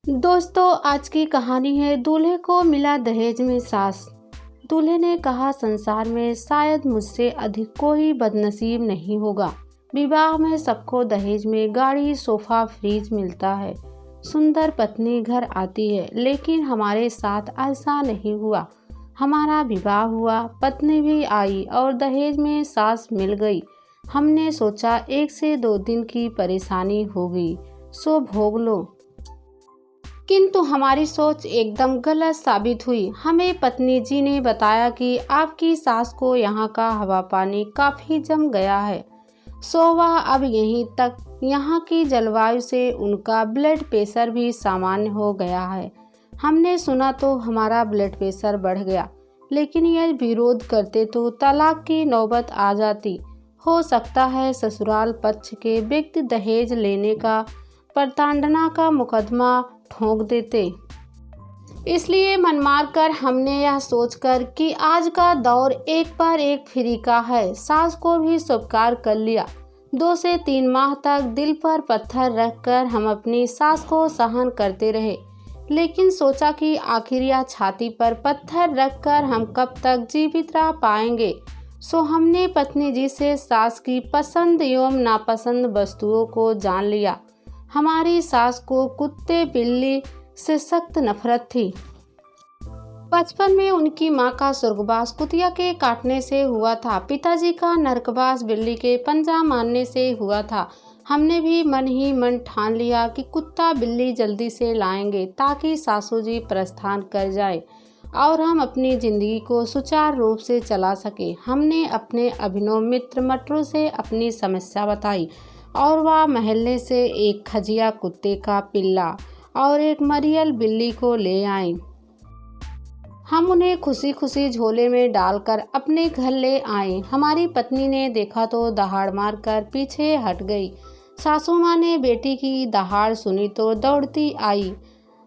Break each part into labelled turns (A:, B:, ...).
A: दोस्तों, आज की कहानी है दूल्हे को मिला दहेज में सास। दूल्हे ने कहा, संसार में शायद मुझसे अधिक कोई बदनसीब नहीं होगा। विवाह में सबको दहेज में गाड़ी, सोफा, फ्रिज मिलता है। सुंदर पत्नी घर आती है, लेकिन हमारे साथ ऐसा नहीं हुआ। हमारा विवाह हुआ, पत्नी भी आई और दहेज में सास मिल गई। हमने सोचा 1 से 2 दिन की परेशानी होगी, सो भोग लो। किंतु हमारी सोच एकदम गलत साबित हुई। हमें पत्नी जी ने बताया कि आपकी सास को यहाँ का हवा पानी काफ़ी जम गया है, सो वह अब यहीं तक यहाँ की जलवायु से उनका ब्लड प्रेशर भी सामान्य हो गया है। हमने सुना तो हमारा ब्लड प्रेशर बढ़ गया, लेकिन यह विरोध करते तो तलाक की नौबत आ जाती। हो सकता है ससुराल पक्ष के व्यक्ति दहेज लेने का प्रताड़ना का मुकदमा ठोक देते। इसलिए मन मार कर हमने यह सोचकर कि आज का दौर एक पर एक फ्री का है, सास को भी स्वीकार कर लिया। 2 से 3 माह तक दिल पर पत्थर रखकर हम अपनी सास को सहन करते रहे, लेकिन सोचा कि आखिर यह छाती पर पत्थर रखकर हम कब तक जीवित रह पाएंगे। सो हमने पत्नी जी से सास की पसंद एवं नापसंद वस्तुओं को जान लिया। हमारी सास को कुत्ते बिल्ली से सख्त नफरत थी। बचपन में उनकी माँ का स्वर्गवास कुतिया के काटने से हुआ था, पिताजी का नरकवास बिल्ली के पंजा मारने से हुआ था। हमने भी मन ही मन ठान लिया कि कुत्ता बिल्ली जल्दी से लाएंगे, ताकि सासू जी प्रस्थान कर जाए और हम अपनी जिंदगी को सुचारू रूप से चला सके। हमने अपने अभिनव मित्र मटरू से अपनी समस्या बताई और वह मोहल्ले से एक खजिया कुत्ते का पिल्ला और एक मरियल बिल्ली को ले आए। हम उन्हें खुशी खुशी झोले में डालकर अपने घर ले आए। हमारी पत्नी ने देखा तो दहाड़ मारकर पीछे हट गई। सासू माँ ने बेटी की दहाड़ सुनी तो दौड़ती आई।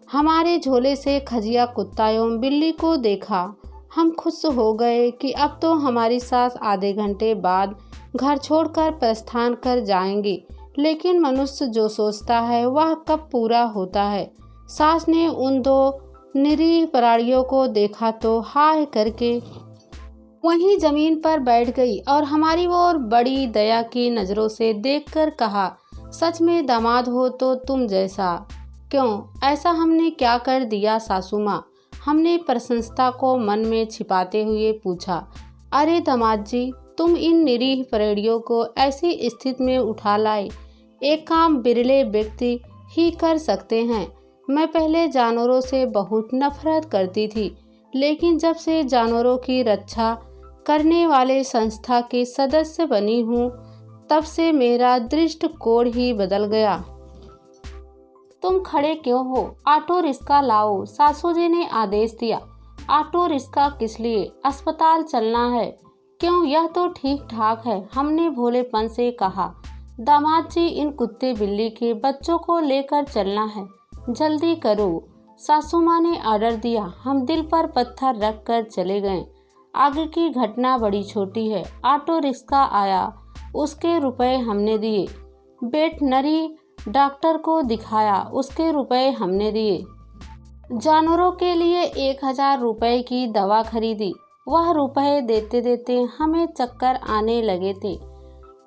A: हमारे झोले से खजिया कुत्ता एवं बिल्ली को देखा। हम खुश हो गए कि अब तो हमारी सास आधे घंटे बाद घर छोड़कर प्रस्थान कर जाएंगी, लेकिन मनुष्य जो सोचता है वह कब पूरा होता है। सास ने उन 2 निरीह प्राणियों को देखा तो हाय करके वहीं जमीन पर बैठ गई और हमारी ओर बड़ी दया की नज़रों से देखकर कहा, सच में दामाद हो तो तुम जैसा। क्यों, ऐसा हमने क्या कर दिया सासू माँ? हमने प्रशंसा को मन में छिपाते हुए पूछा। अरे दामाद जी, तुम इन निरीह प्राणियों को ऐसी स्थिति में उठा लाए, एक काम बिरले व्यक्ति ही कर सकते हैं। मैं पहले जानवरों से बहुत नफरत करती थी, लेकिन जब से जानवरों की रक्षा करने वाले संस्था के सदस्य बनी हूँ, तब से मेरा दृष्टिकोण ही बदल गया। तुम खड़े क्यों हो? ऑटो रिक्शा लाओ, सासू जी ने आदेश दिया। ऑटो रिक्शा किस लिए? अस्पताल चलना है। क्यों, यह तो ठीक ठाक है, हमने भोलेपन से कहा। दामाद जी, इन कुत्ते बिल्ली के बच्चों को लेकर चलना है, जल्दी करो, सासू माँ ने ऑर्डर दिया। हम दिल पर पत्थर रख कर चले गए। आगे की घटना बड़ी छोटी है। ऑटो रिक्शा आया, उसके रुपए हमने दिए। वेटनरी डॉक्टर को दिखाया, उसके रुपए हमने दिए। जानवरों के लिए 1000 रुपए की दवा खरीदी। वह रुपए देते देते हमें चक्कर आने लगे थे।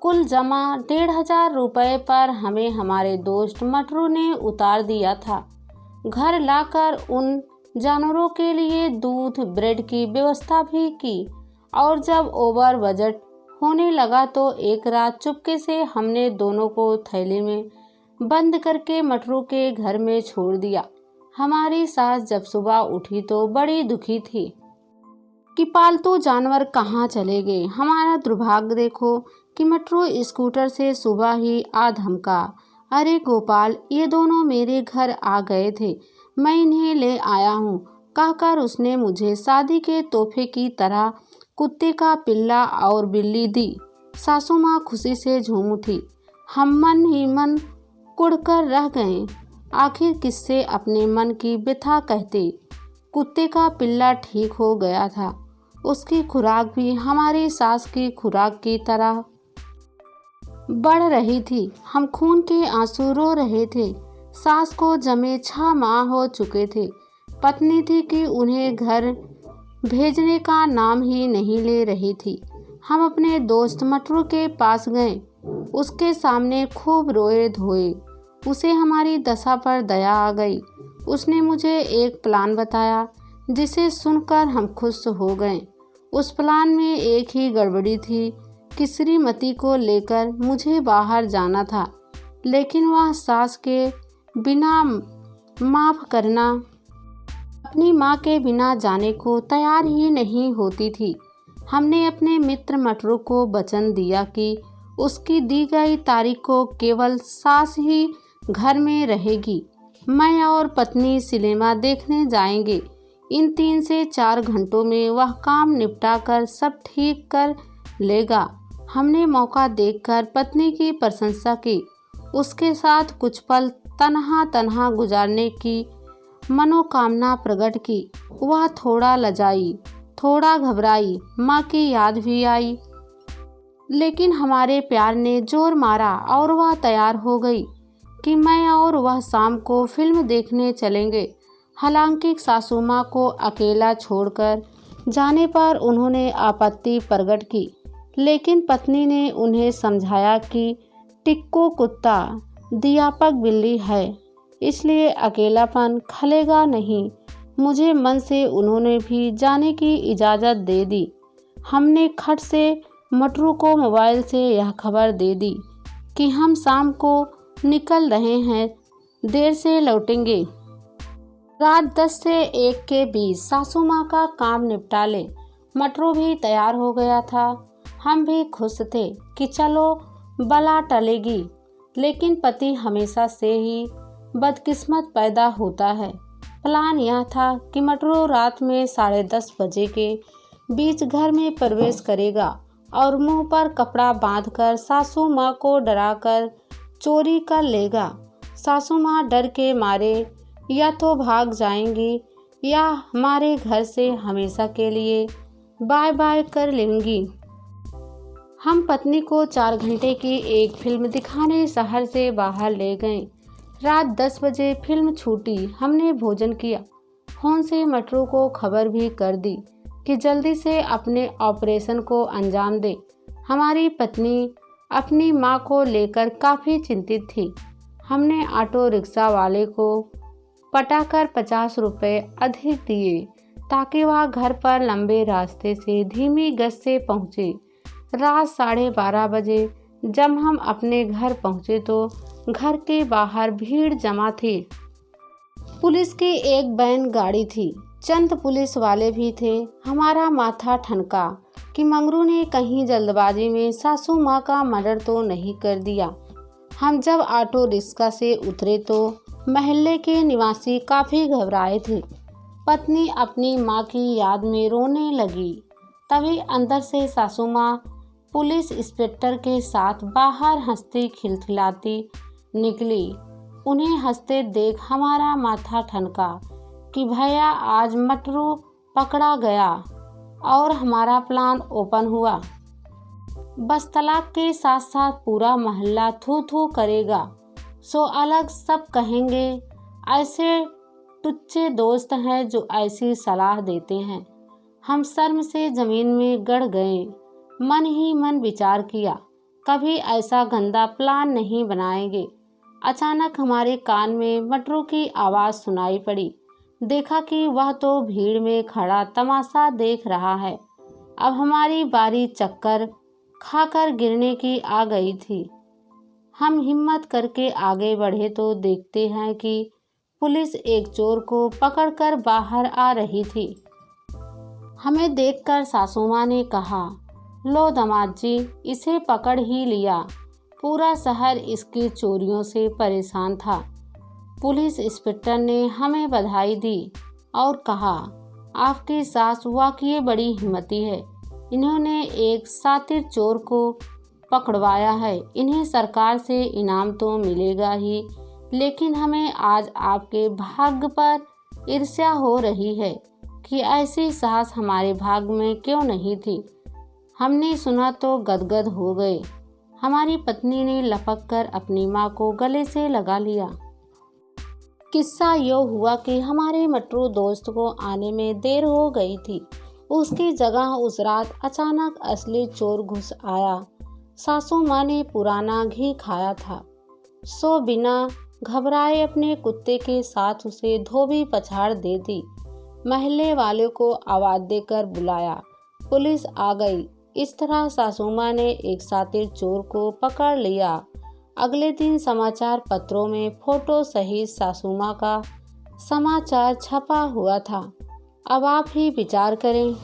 A: कुल जमा 1500 रुपए पर हमें हमारे दोस्त मटरू ने उतार दिया था। घर लाकर उन जानवरों के लिए दूध ब्रेड की व्यवस्था भी की, और जब ओवर बजट होने लगा तो एक रात चुपके से हमने दोनों को थैले में बंद करके मटरू के घर में छोड़ दिया। हमारी सास जब सुबह उठी तो बड़ी दुखी थी कि पालतू जानवर कहाँ चले गए। हमारा दुर्भाग्य देखो कि मटरू स्कूटर से सुबह ही आ धमका। अरे गोपाल, ये दोनों मेरे घर आ गए थे, मैं इन्हें ले आया हूँ, कहकर उसने मुझे शादी के तोहफे की तरह कुत्ते का पिल्ला और बिल्ली दी। सासू माँ खुशी से झूम उठी। हम मन ही मन कुढ़कर रह गए। आखिर किससे अपने मन की व्यथा कहते। कुत्ते का पिल्ला ठीक हो गया था। उसकी खुराक भी हमारी सास की खुराक की तरह बढ़ रही थी। हम खून के आंसू रो रहे थे। सास को जमे 6 माह हो चुके थे। पत्नी थी कि उन्हें घर भेजने का नाम ही नहीं ले रही थी। हम अपने दोस्त मटरू के पास गए, उसके सामने खूब रोए धोए। उसे हमारी दशा पर दया आ गई। उसने मुझे एक प्लान बताया जिसे सुनकर हम खुश हो गए। उस प्लान में एक ही गड़बड़ी थी कि श्रीमती को लेकर मुझे बाहर जाना था, लेकिन वह सास के बिना माफ़ करना अपनी माँ के बिना जाने को तैयार ही नहीं होती थी। हमने अपने मित्र मटरू को वचन दिया कि उसकी दी गई तारीख को केवल सास ही घर में रहेगी। मैं और पत्नी सिनेमा देखने जाएंगे। इन 3 से 4 घंटों में वह काम निपटा कर सब ठीक कर लेगा। हमने मौका देखकर पत्नी की प्रशंसा की, उसके साथ कुछ पल तन्हा तन्हा गुजारने की मनोकामना प्रकट की। वह थोड़ा लजाई, थोड़ा घबराई, माँ की याद भी आई, लेकिन हमारे प्यार ने जोर मारा और वह तैयार हो गई कि मैं और वह शाम को फिल्म देखने चलेंगे। हालांकि सासू माँ को अकेला छोड़कर जाने पर उन्होंने आपत्ति प्रकट की, लेकिन पत्नी ने उन्हें समझाया कि टिक्कू कुत्ता दियापक बिल्ली है, इसलिए अकेलापन खलेगा नहीं। मुझे मन से उन्होंने भी जाने की इजाज़त दे दी। हमने खट से मटरू को मोबाइल से यह खबर दे दी कि हम शाम को निकल रहे हैं, देर से लौटेंगे। रात 10 से 1 के बीच सासू माँ का काम निपटा ले। मटरू भी तैयार हो गया था। हम भी खुश थे कि चलो बला टलेगी, लेकिन पति हमेशा से ही बदकिस्मत पैदा होता है। प्लान यह था कि मटरू रात में 10:30 बजे के बीच घर में प्रवेश करेगा और मुंह पर कपड़ा बांधकर सासू माँ को डराकर चोरी कर लेगा। सासू माँ डर के मारे या तो भाग जाएंगी या हमारे घर से हमेशा के लिए बाय बाय कर लेंगी। हम पत्नी को 4 घंटे की एक फिल्म दिखाने शहर से बाहर ले गए। रात 10 बजे फिल्म छूटी। हमने भोजन किया। फोन से मटरू को खबर भी कर दी कि जल्दी से अपने ऑपरेशन को अंजाम दे। हमारी पत्नी अपनी माँ को लेकर काफ़ी चिंतित थी। हमने ऑटो रिक्शा वाले को पटाकर 50 रुपये अधिक दिए ताकि वह घर पर लंबे रास्ते से धीमी गति से पहुँचे। रात 12:30 बजे जब हम अपने घर पहुँचे तो घर के बाहर भीड़ जमा थी। पुलिस की एक वैन गाड़ी थी, चंद पुलिस वाले भी थे। हमारा माथा ठनका कि मंगरू ने कहीं जल्दबाजी में सासू माँ का मर्डर तो नहीं कर दिया। हम जब ऑटो रिक्शा से उतरे तो महल्ले के निवासी काफ़ी घबराए थे। पत्नी अपनी माँ की याद में रोने लगी। तभी अंदर से सासू माँ पुलिस इंस्पेक्टर के साथ बाहर हंसती खिलखिलाती निकली। उन्हें हंसते देख हमारा माथा ठनका कि भैया आज मटरू पकड़ा गया और हमारा प्लान ओपन हुआ। बस तलाक के साथ साथ पूरा मोहल्ला थू थू करेगा, सो अलग सब कहेंगे ऐसे टुच्चे दोस्त हैं जो ऐसी सलाह देते हैं। हम शर्म से ज़मीन में गड़ गए। मन ही मन विचार किया, कभी ऐसा गंदा प्लान नहीं बनाएंगे। अचानक हमारे कान में मटरू की आवाज़ सुनाई पड़ी। देखा कि वह तो भीड़ में खड़ा तमाशा देख रहा है। अब हमारी बारी चक्कर खाकर गिरने की आ गई थी। हम हिम्मत करके आगे बढ़े तो देखते हैं कि पुलिस एक चोर को पकड़कर बाहर आ रही थी। हमें देखकर सासू माँ ने कहा, लो दामाद जी, इसे पकड़ ही लिया। पूरा शहर इसकी चोरियों से परेशान था। पुलिस इंस्पेक्टर ने हमें बधाई दी और कहा, आपकी सास वाकई बड़ी हिम्मती है। इन्होंने एक शातिर चोर को पकड़वाया है। इन्हें सरकार से इनाम तो मिलेगा ही, लेकिन हमें आज आपके भाग्य पर ईर्ष्या हो रही है कि ऐसी सास हमारे भाग्य में क्यों नहीं थी। हमने सुना तो गदगद हो गए। हमारी पत्नी ने लपक कर अपनी माँ को गले से लगा लिया। किस्सा यो हुआ कि हमारे मटरू दोस्त को आने में देर हो गई थी। उसकी जगह उस रात अचानक असली चोर घुस आया। सासू माँ ने पुराना घी खाया था, सो बिना घबराए अपने कुत्ते के साथ उसे धोबी पछाड़ दे दी। महल्ले वालों को आवाज देकर बुलाया, पुलिस आ गई। इस तरह सासू माँ ने एक शातिर चोर को पकड़ लिया। अगले दिन समाचार पत्रों में फोटो सहित सासू माँ का समाचार छपा हुआ था। अब आप ही विचार करें,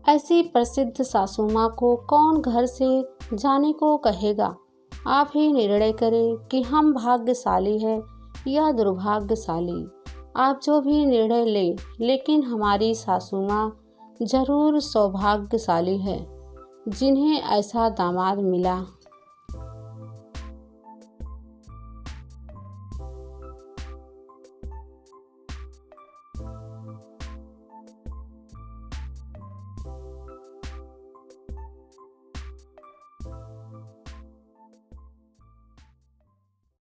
A: ऐसी प्रसिद्ध सासू माँ को कौन घर से जाने को कहेगा। आप ही निर्णय करें कि हम भाग्यशाली हैं या दुर्भाग्यशाली। आप जो भी निर्णय लें, लेकिन हमारी सासू माँ जरूर सौभाग्यशाली है जिन्हें ऐसा दामाद मिला।